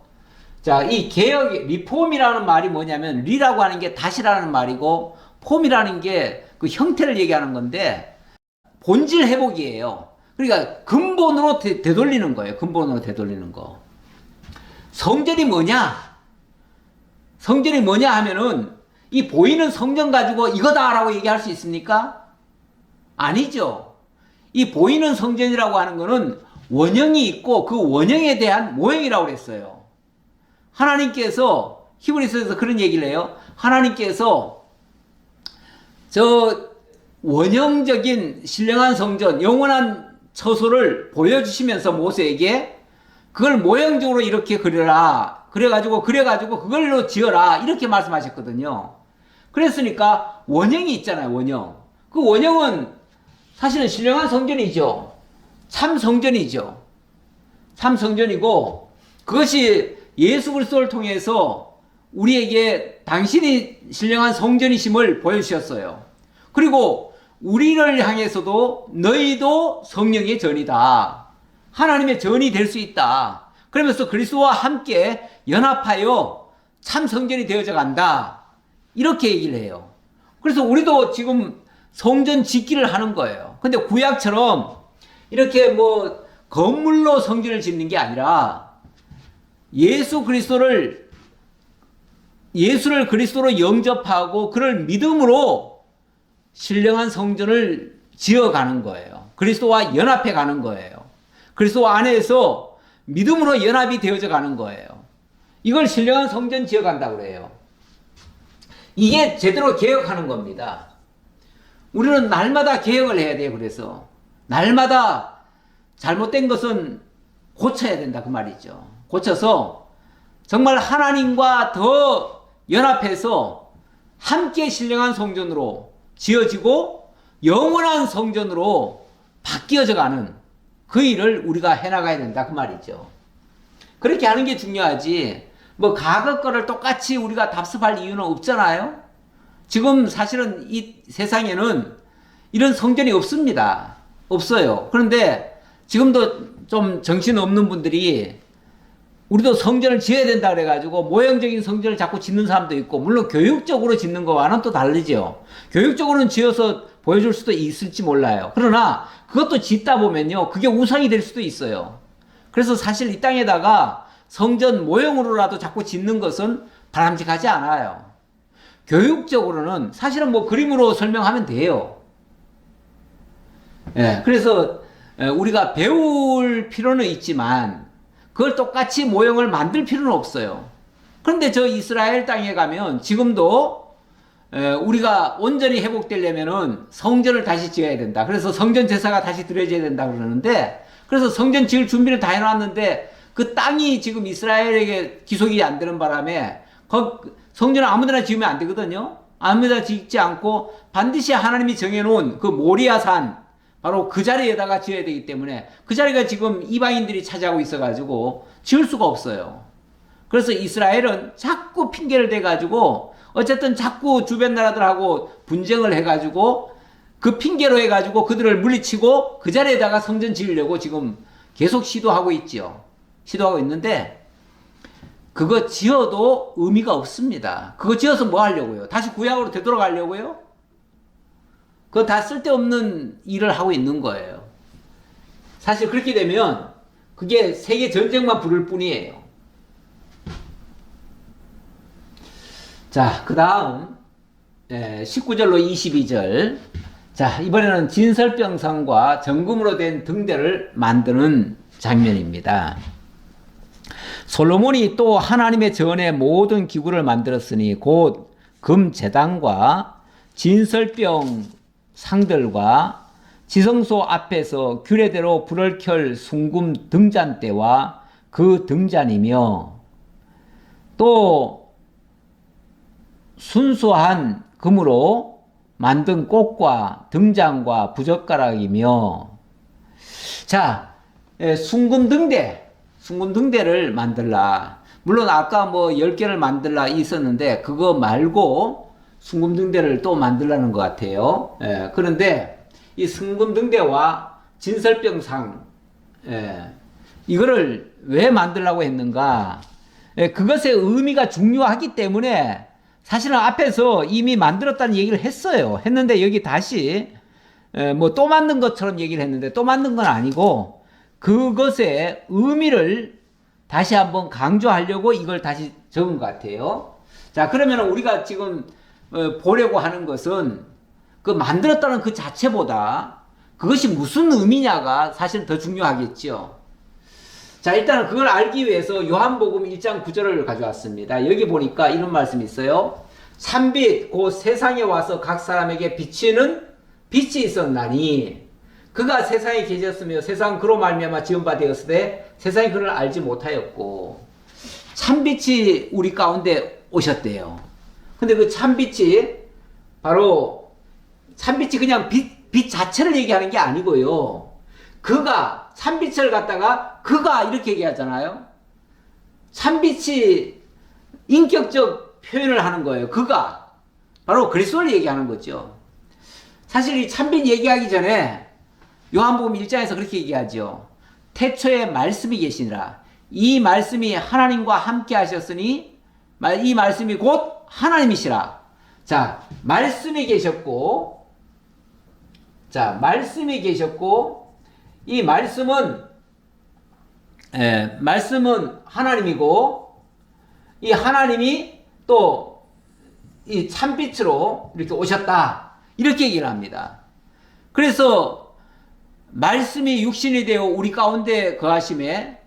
자, 이 개혁, 리폼이라는 말이 뭐냐면, 리라고 하는 게 다시라는 말이고, 폼이라는 게 그 형태를 얘기하는 건데, 본질 회복이에요. 그러니까 근본으로 되돌리는 거예요. 근본으로 되돌리는 거. 성전이 뭐냐? 성전이 뭐냐 하면은, 이 보이는 성전 가지고 이거다라고 얘기할 수 있습니까? 아니죠. 이 보이는 성전이라고 하는 거는 원형이 있고, 그 원형에 대한 모형이라고 그랬어요. 하나님께서 히브리서에서 그런 얘기를 해요. 하나님께서 저 원형적인 신령한 성전, 영원한 처소를 보여주시면서 모세에게 그걸 모형적으로 이렇게 그려라. 그래가지고 그걸로 지어라. 이렇게 말씀하셨거든요. 그랬으니까 원형이 있잖아요. 원형. 그 원형은 사실은 신령한 성전이죠. 참 성전이죠. 참 성전이고 그것이 예수 그리스도를 통해서 우리에게 당신이 신령한 성전이심을 보여주셨어요. 그리고 우리를 향해서도 너희도 성령의 전이다. 하나님의 전이 될 수 있다. 그러면서 그리스도와 함께 연합하여 참 성전이 되어져 간다. 이렇게 얘기를 해요. 그래서 우리도 지금 성전 짓기를 하는 거예요. 근데 구약처럼 이렇게 뭐 건물로 성전을 짓는 게 아니라 예수를 그리스도로 영접하고 그를 믿음으로 신령한 성전을 지어가는 거예요. 그리스도와 연합해 가는 거예요. 그리스도 안에서 믿음으로 연합이 되어져 가는 거예요. 이걸 신령한 성전 지어간다고 그래요. 이게 제대로 개혁하는 겁니다. 우리는 날마다 개혁을 해야 돼요. 그래서 날마다 잘못된 것은 고쳐야 된다 그 말이죠. 고쳐서 정말 하나님과 더 연합해서 함께 신령한 성전으로 지어지고 영원한 성전으로 바뀌어져 가는 그 일을 우리가 해나가야 된다 그 말이죠. 그렇게 하는 게 중요하지 뭐 과거 거를 똑같이 우리가 답습할 이유는 없잖아요. 지금 사실은 이 세상에는 이런 성전이 없습니다. 없어요. 그런데 지금도 좀 정신없는 분들이 우리도 성전을 지어야 된다 그래가지고 모형적인 성전을 자꾸 짓는 사람도 있고 물론 교육적으로 짓는 거와는 또 다르죠. 교육적으로는 지어서 보여줄 수도 있을지 몰라요. 그러나 그것도 짓다 보면요 그게 우상이 될 수도 있어요. 그래서 사실 이 땅에다가 성전 모형으로라도 자꾸 짓는 것은 바람직하지 않아요. 교육적으로는 사실은 뭐 그림으로 설명하면 돼요. 예, 그래서 우리가 배울 필요는 있지만 그걸 똑같이 모형을 만들 필요는 없어요. 그런데 저 이스라엘 땅에 가면 지금도 우리가 온전히 회복되려면은 성전을 다시 지어야 된다. 그래서 성전 제사가 다시 드려져야 된다 그러는데 그래서 성전 지을 준비를 다 해놨는데 그 땅이 지금 이스라엘에게 기속이 안 되는 바람에 성전을 아무데나 지으면 안 되거든요. 아무데나 짓지 않고 반드시 하나님이 정해놓은 그 모리아산 바로 그 자리에다가 지어야 되기 때문에 그 자리가 지금 이방인들이 차지하고 있어가지고 지을 수가 없어요. 그래서 이스라엘은 자꾸 핑계를 대가지고 어쨌든 자꾸 주변 나라들하고 분쟁을 해가지고 그 핑계로 해가지고 그들을 물리치고 그 자리에다가 성전 지으려고 지금 계속 시도하고 있죠. 시도하고 있는데 그거 지어도 의미가 없습니다. 그거 지어서 뭐 하려고요? 다시 구약으로 되돌아가려고요? 그거 다 쓸데없는 일을 하고 있는 거예요. 사실 그렇게 되면 그게 세계 전쟁만 부를 뿐이에요. 자, 그 다음 19절로 22절. 자, 이번에는 진설병상과 정금으로 된 등대를 만드는 장면입니다. 솔로몬이 또 하나님의 전에 모든 기구를 만들었으니 곧 금제단과 진설병 상들과 지성소 앞에서 규례대로 불을 켤 순금 등잔대와 그 등잔이며 또 순수한 금으로 만든 꽃과 등잔과 부젓가락이며 자, 순금등대를 만들라. 물론 아까 뭐 10개를 만들라 있었는데 그거 말고 순금등대를 또 만들라는 것 같아요. 그런데 이 순금등대와 진설병상 이거를 왜 만들라고 했는가? 그것의 의미가 중요하기 때문에 사실은 앞에서 이미 만들었다는 얘기를 했는데 여기 다시 뭐 또 만든 것처럼 얘기를 했는데 또 만든 건 아니고 그것의 의미를 다시 한번 강조하려고 이걸 다시 적은 것 같아요. 자, 그러면 우리가 지금 보려고 하는 것은 그 만들었다는 그 자체보다 그것이 무슨 의미냐가 사실 더 중요하겠죠. 자, 일단은 그걸 알기 위해서 요한복음 1장 9절을 가져왔습니다. 여기 보니까 이런 말씀이 있어요. 참빛 곧 세상에 와서 각 사람에게 비치는 빛이 있었나니 그가 세상에 계셨으며 세상 그로 말미암아 지은 바 되었으되 세상이 그를 알지 못하였고 참빛이 우리 가운데 오셨대요. 근데 그 참빛이 바로 참빛이 그냥 빛 자체를 얘기하는 게 아니고요. 그가 참빛을 갖다가 그가 이렇게 얘기하잖아요. 참빛이 인격적 표현을 하는 거예요. 그가 바로 그리스도를 얘기하는 거죠. 사실 이 참빛 얘기하기 전에 요한복음 1장에서 그렇게 얘기하죠. 태초에 말씀이 계시니라. 이 말씀이 하나님과 함께 하셨으니 이 말씀이 곧 하나님이시라. 자, 말씀이 계셨고 이 말씀은 하나님이고 이 하나님이 또 이 참빛으로 이렇게 오셨다. 이렇게 얘기를 합니다. 그래서 말씀이 육신이 되어 우리 가운데 거하심에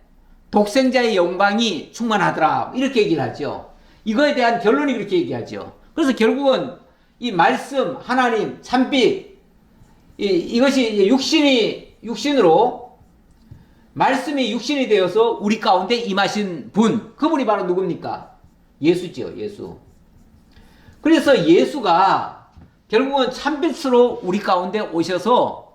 독생자의 영광이 충만하더라. 이렇게 얘기를 하죠. 이거에 대한 결론이 그렇게 얘기하죠. 그래서 결국은 이 말씀, 하나님, 참빛, 이것이 육신으로 말씀이 육신이 되어서 우리 가운데 임하신 분, 그분이 바로 누굽니까? 예수죠, 예수. 그래서 예수가 결국은 참빛으로 우리 가운데 오셔서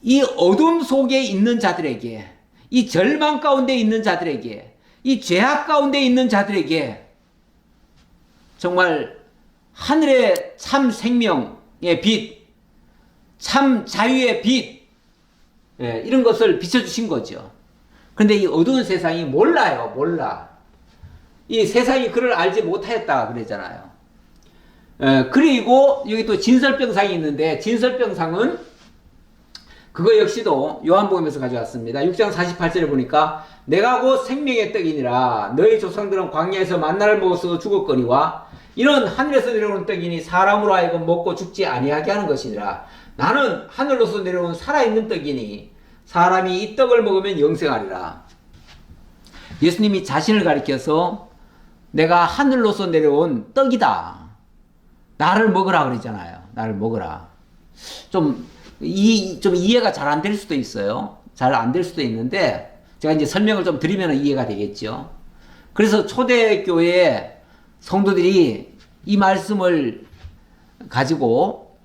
이 어둠 속에 있는 자들에게, 이 절망 가운데 있는 자들에게, 이 죄악 가운데 있는 자들에게 정말 하늘의 참 생명의 빛, 참 자유의 빛, 이런 것을 비춰주신 거죠. 그런데 이 어두운 세상이 몰라요. 이 세상이 그를 알지 못하였다 그러잖아요. 그리고 여기 또 진설병상이 있는데 진설병상은 그거 역시도 요한복음에서 가져왔습니다. 6장 48절에 보니까 내가 곧 생명의 떡이니라 너희 조상들은 광야에서 만나를 먹어서 죽었거니와 이는 하늘에서 내려오는 떡이니 사람으로 하여금 먹고 죽지 아니하게 하는 것이니라. 나는 하늘로서 내려온 살아있는 떡이니 사람이 이 떡을 먹으면 영생하리라. 예수님이 자신을 가리켜서 내가 하늘로서 내려온 떡이다. 나를 먹으라 그러잖아요. 나를 먹으라. 좀 이해가 잘 안 될 수도 있어요. 잘 안 될 수도 있는데 제가 이제 설명을 좀 드리면 이해가 되겠죠. 그래서 초대교회 성도들이 이 말씀을 가지고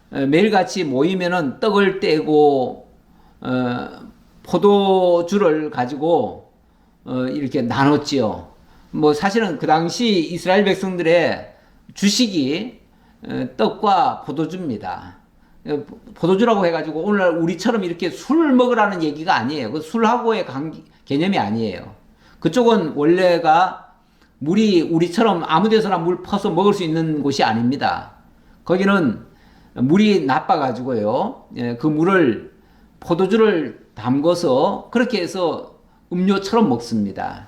매일같이 모이면은 떡을 떼고 포도주를 가지고 이렇게 나눴지요. 뭐 사실은 그 당시 이스라엘 백성들의 주식이 떡과 포도주입니다. 포도주라고 해가지고 오늘날 우리처럼 이렇게 술 먹으라는 얘기가 아니에요. 그 술하고의 개념이 아니에요. 그쪽은 원래가 물이 우리처럼 아무 데서나 물 퍼서 먹을 수 있는 곳이 아닙니다. 거기는 물이 나빠가지고요. 그 물을 포도주를 담궈서 그렇게 해서 음료처럼 먹습니다.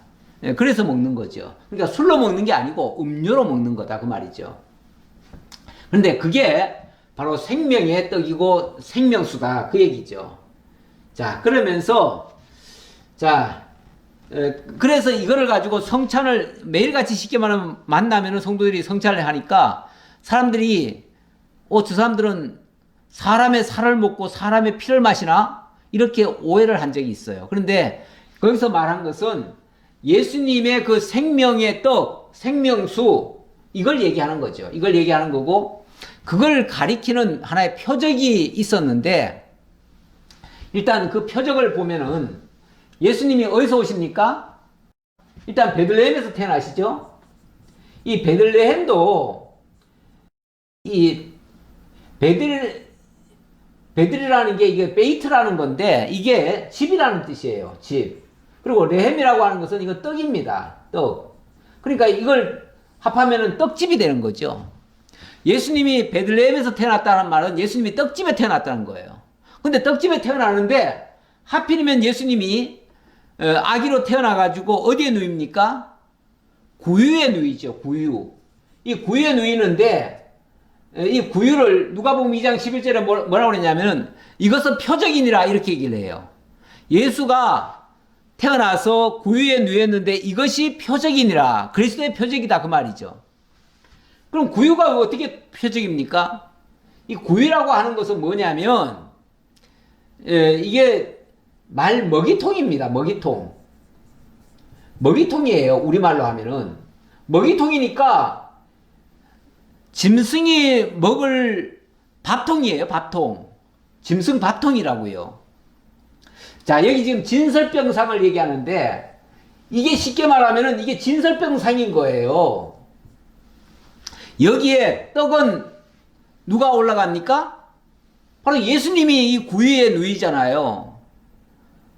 그래서 먹는 거죠. 그러니까 술로 먹는 게 아니고 음료로 먹는 거다 그 말이죠. 그런데 그게 바로 생명의 떡이고 생명수다 그 얘기죠. 자, 그러면서 자 그래서 이거를 가지고 성찬을 매일같이 쉽게 말하면 만나면은 성도들이 성찬을 하니까 사람들이 저 사람들은 사람의 살을 먹고 사람의 피를 마시나? 이렇게 오해를 한 적이 있어요. 그런데 거기서 말한 것은 예수님의 그 생명의 떡, 생명수, 이걸 얘기하는 거죠. 이걸 얘기하는 거고, 그걸 가리키는 하나의 표적이 있었는데, 일단 그 표적을 보면은 예수님이 어디서 오십니까? 일단 베들레헴에서 태어나시죠. 이 베들레헴도 이 베들이라는 게 이게 베이트라는 건데 이게 집이라는 뜻이에요. 집. 그리고 레헴이라고 하는 것은 이거 떡입니다. 떡. 그러니까 이걸 합하면은 떡집이 되는 거죠. 예수님이 베들레헴에서 태어났다는 말은 예수님이 떡집에 태어났다는 거예요. 근데 떡집에 태어나는데 하필이면 예수님이 아기로 태어나가지고 어디에 누입니까? 구유에 누이죠. 구유. 이 구유에 누이는데 이 구유를 누가복음 2장 11절에 뭐라고 그랬냐면은 이것은 표적이니라 이렇게 얘기를 해요. 예수가 태어나서 구유에 누였는데 이것이 표적이니라. 그리스도의 표적이다 그 말이죠. 그럼 구유가 어떻게 표적입니까? 이 구유라고 하는 것은 뭐냐면 이게 말 먹이통입니다. 먹이통. 먹이통이에요. 우리말로 하면은. 먹이통이니까 짐승이 먹을 밥통이에요. 밥통. 짐승 밥통이라고요. 자, 여기 지금 진설병상을 얘기하는데 이게 쉽게 말하면은 이게 진설병상인 거예요. 여기에 떡은 누가 올라갑니까? 바로 예수님이 이 구유에 누이잖아요.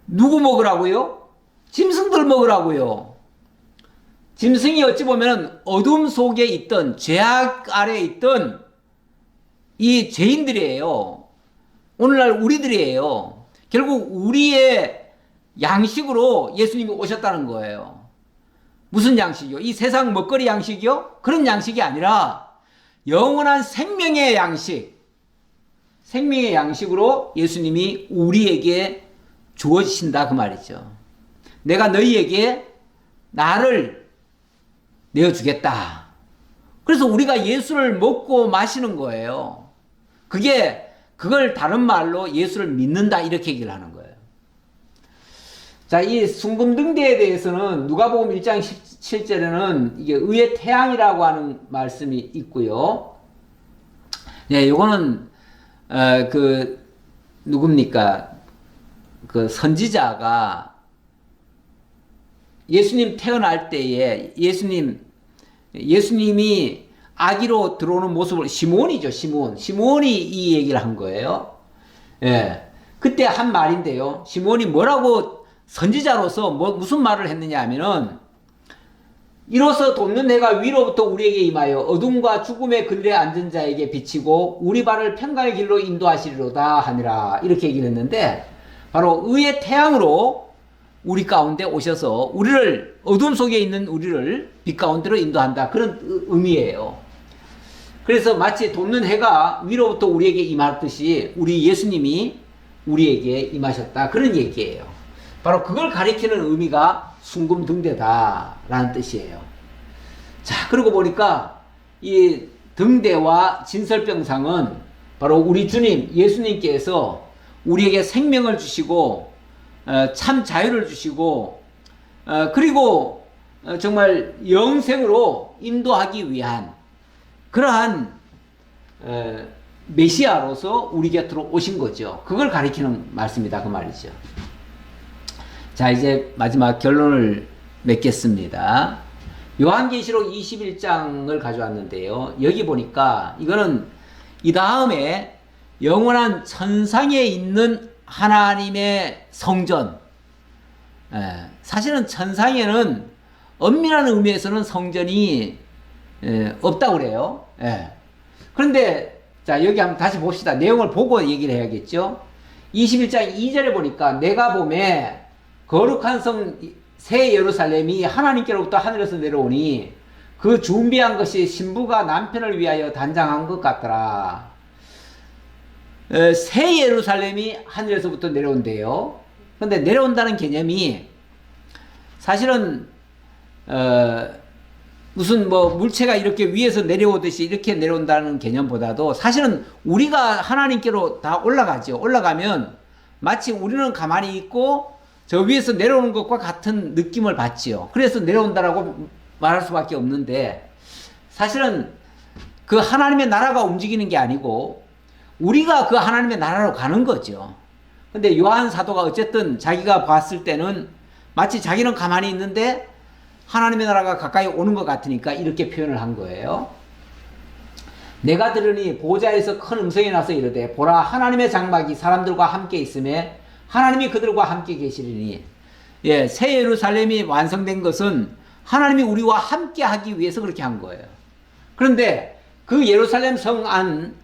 누구 먹으라고요? 짐승들 먹으라고요. 짐승이 어찌 보면 어둠 속에 있던 죄악 아래에 있던 이 죄인들이에요. 오늘날 우리들이에요. 결국 우리의 양식으로 예수님이 오셨다는 거예요. 무슨 양식이요? 이 세상 먹거리 양식이요? 그런 양식이 아니라 영원한 생명의 양식, 생명의 양식으로 예수님이 우리에게 주어지신다 그 말이죠. 내가 너희에게 나를 내어주겠다. 그래서 우리가 예수를 먹고 마시는 거예요. 그걸 다른 말로 예수를 믿는다 이렇게 얘기를 하는 거예요. 자, 이 순금등대에 대해서는 누가복음 1장 17절에는 이게 의의 태양이라고 하는 말씀이 있고요. 네, 요거는 누굽니까? 그 선지자가 예수님 태어날 때에 예수님이 아기로 들어오는 모습을 시몬이죠. 시몬이 이 얘기를 한 거예요. 예. 그때 한 말인데요. 시몬이 뭐라고 선지자로서 무슨 말을 했느냐 하면은 이로써 돋는 해가 위로부터 우리에게 임하여 어둠과 죽음의 그늘에 앉은 자에게 비치고 우리 발을 평강의 길로 인도하시리로다 하니라. 이렇게 얘기를 했는데 바로 의의 태양으로 우리 가운데 오셔서 우리를 어둠 속에 있는 우리를 빛 가운데로 인도한다. 그런 의미예요. 그래서 마치 돋는 해가 위로부터 우리에게 임하듯이 우리 예수님이 우리에게 임하셨다. 그런 얘기예요. 바로 그걸 가리키는 의미가 순금등대다라는 뜻이에요. 자, 그러고 보니까 이 등대와 진설병상은 바로 우리 주님 예수님께서 우리에게 생명을 주시고 참 자유를 주시고 그리고 정말 영생으로 인도하기 위한 그러한 메시아로서 우리 곁으로 오신 거죠. 그걸 가리키는 말씀이다 그 말이죠. 자, 이제 마지막 결론을 맺겠습니다. 요한계시록 21장을 가져왔는데요. 여기 보니까 이거는 이 다음에 영원한 천상에 있는 하나님의 성전. 사실은 천상에는 엄밀한 의미에서는 성전이 없다고 그래요. 그런데 자, 여기 한번 다시 봅시다. 내용을 보고 얘기를 해야겠죠. 21장 2절에 보니까 내가 보매 거룩한 성 새 예루살렘이 하나님께로부터 하늘에서 내려오니 그 준비한 것이 신부가 남편을 위하여 단장한 것 같더라. 새 예루살렘이 하늘에서부터 내려온대요. 근데 내려온다는 개념이 사실은 무슨 뭐 물체가 이렇게 위에서 내려오듯이 이렇게 내려온다는 개념보다도 사실은 우리가 하나님께로 다 올라가죠. 올라가면 마치 우리는 가만히 있고 저 위에서 내려오는 것과 같은 느낌을 받지요. 그래서 내려온다라고 말할 수밖에 없는데, 사실은 그 하나님의 나라가 움직이는 게 아니고 우리가 그 하나님의 나라로 가는 거죠. 근데 요한 사도가 어쨌든 자기가 봤을 때는 마치 자기는 가만히 있는데 하나님의 나라가 가까이 오는 것 같으니까 이렇게 표현을 한 거예요. 내가 들으니 보좌에서 큰 음성이 나서 이르되 보라, 하나님의 장막이 사람들과 함께 있음에 하나님이 그들과 함께 계시리니. 예, 새 예루살렘이 완성된 것은 하나님이 우리와 함께 하기 위해서 그렇게 한 거예요. 그런데 그 예루살렘 성 안,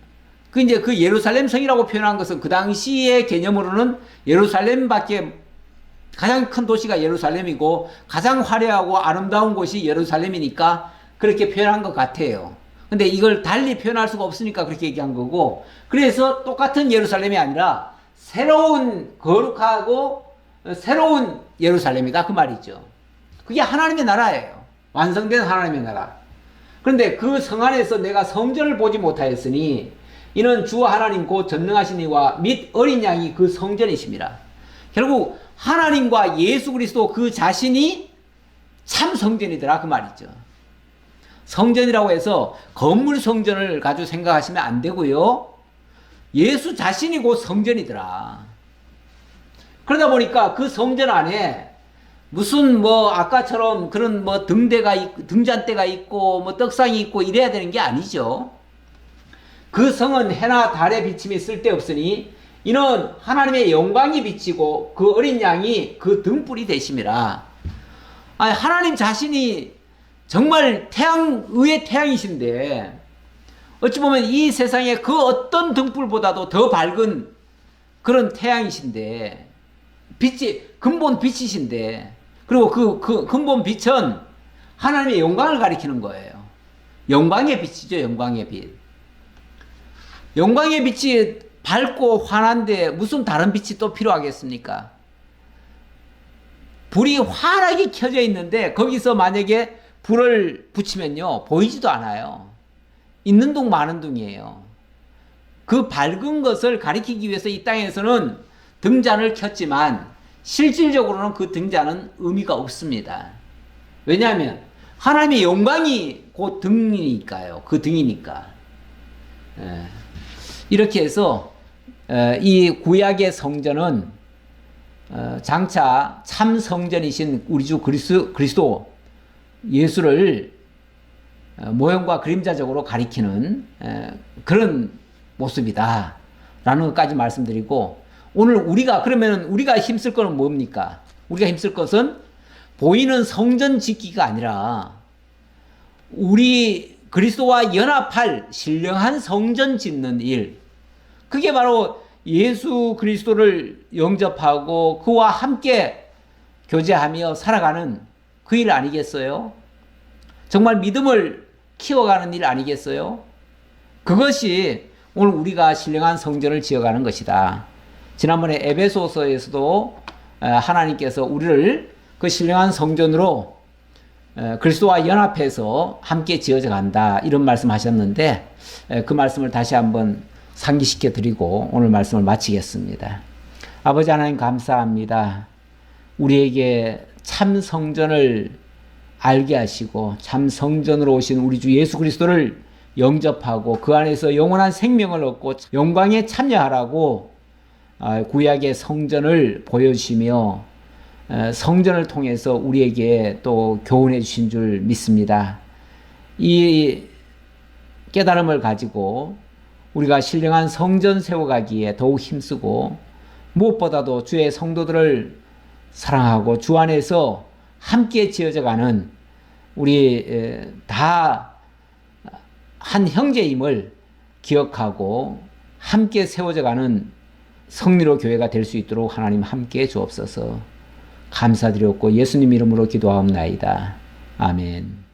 그 예루살렘 성이라고 표현한 것은 그 당시의 개념으로는 예루살렘밖에, 가장 큰 도시가 예루살렘이고 가장 화려하고 아름다운 곳이 예루살렘이니까 그렇게 표현한 것 같아요. 근데 이걸 달리 표현할 수가 없으니까 그렇게 얘기한 거고, 그래서 똑같은 예루살렘이 아니라 새로운 거룩하고 새로운 예루살렘이다 그 말이죠. 그게 하나님의 나라예요. 완성된 하나님의 나라. 그런데 그 성 안에서 내가 성전을 보지 못하였으니 이는 주 하나님 곧 전능하신 이와 및 어린 양이 그 성전이십니다. 결국 하나님과 예수 그리스도 그 자신이 참 성전이더라 그 말이죠. 성전이라고 해서 건물 성전을 가지고 생각하시면 안 되고요. 예수 자신이 곧 성전이더라. 그러다 보니까 그 성전 안에 무슨 뭐 아까처럼 그런 뭐 등잔대가 있고 뭐 떡상이 있고 이래야 되는 게 아니죠. 그 성은 해나 달의 비침이 쓸데없으니 이는 하나님의 영광이 비치고 그 어린 양이 그 등불이 되심이라. 아니, 하나님 자신이 정말 의의 태양이신데 어찌 보면 이 세상의 그 어떤 등불보다도 더 밝은 그런 태양이신데, 근본 빛이신데, 그리고 그 근본 빛은 하나님의 영광을 가리키는 거예요. 영광의 빛이죠. 영광의 빛. 영광의 빛이 밝고 환한데 무슨 다른 빛이 또 필요하겠습니까? 불이 환하게 켜져 있는데 거기서 만약에 불을 붙이면요 보이지도 않아요. 있는 둥 마는 둥이에요. 그 밝은 것을 가리키기 위해서 이 땅에서는 등잔을 켰지만 실질적으로는 그 등잔은 의미가 없습니다. 왜냐하면 하나님의 영광이 곧 등이니까요. 그 등이니까. 이렇게 해서 이 구약의 성전은 장차 참 성전이신 우리 주 그리스도 예수를 모형과 그림자적으로 가리키는 그런 모습이다 라는 것까지 말씀드리고, 오늘 그러면 우리가 힘쓸 것은 뭡니까? 우리가 힘쓸 것은 보이는 성전 짓기가 아니라 우리 그리스도와 연합할 신령한 성전 짓는 일, 그게 바로 예수 그리스도를 영접하고 그와 함께 교제하며 살아가는 그 일 아니겠어요? 정말 믿음을 키워가는 일 아니겠어요? 그것이 오늘 우리가 신령한 성전을 지어가는 것이다. 지난번에 에베소서에서도 하나님께서 우리를 그 신령한 성전으로 그리스도와 연합해서 함께 지어져 간다 이런 말씀하셨는데, 그 말씀을 다시 한번 상기시켜 드리고 오늘 말씀을 마치겠습니다. 아버지 하나님 감사합니다. 우리에게 참 성전을 알게 하시고 참 성전으로 오신 우리 주 예수 그리스도를 영접하고 그 안에서 영원한 생명을 얻고 영광에 참여하라고 구약의 성전을 보여주시며 성전을 통해서 우리에게 또 교훈해 주신 줄 믿습니다. 이 깨달음을 가지고 우리가 신령한 성전 세워가기에 더욱 힘쓰고 무엇보다도 주의 성도들을 사랑하고 주 안에서 함께 지어져가는 우리 다 한 형제임을 기억하고 함께 세워져가는 성리로 교회가 될 수 있도록 하나님 함께 주옵소서. 감사드렸고 예수님 이름으로 기도하옵나이다. 아멘.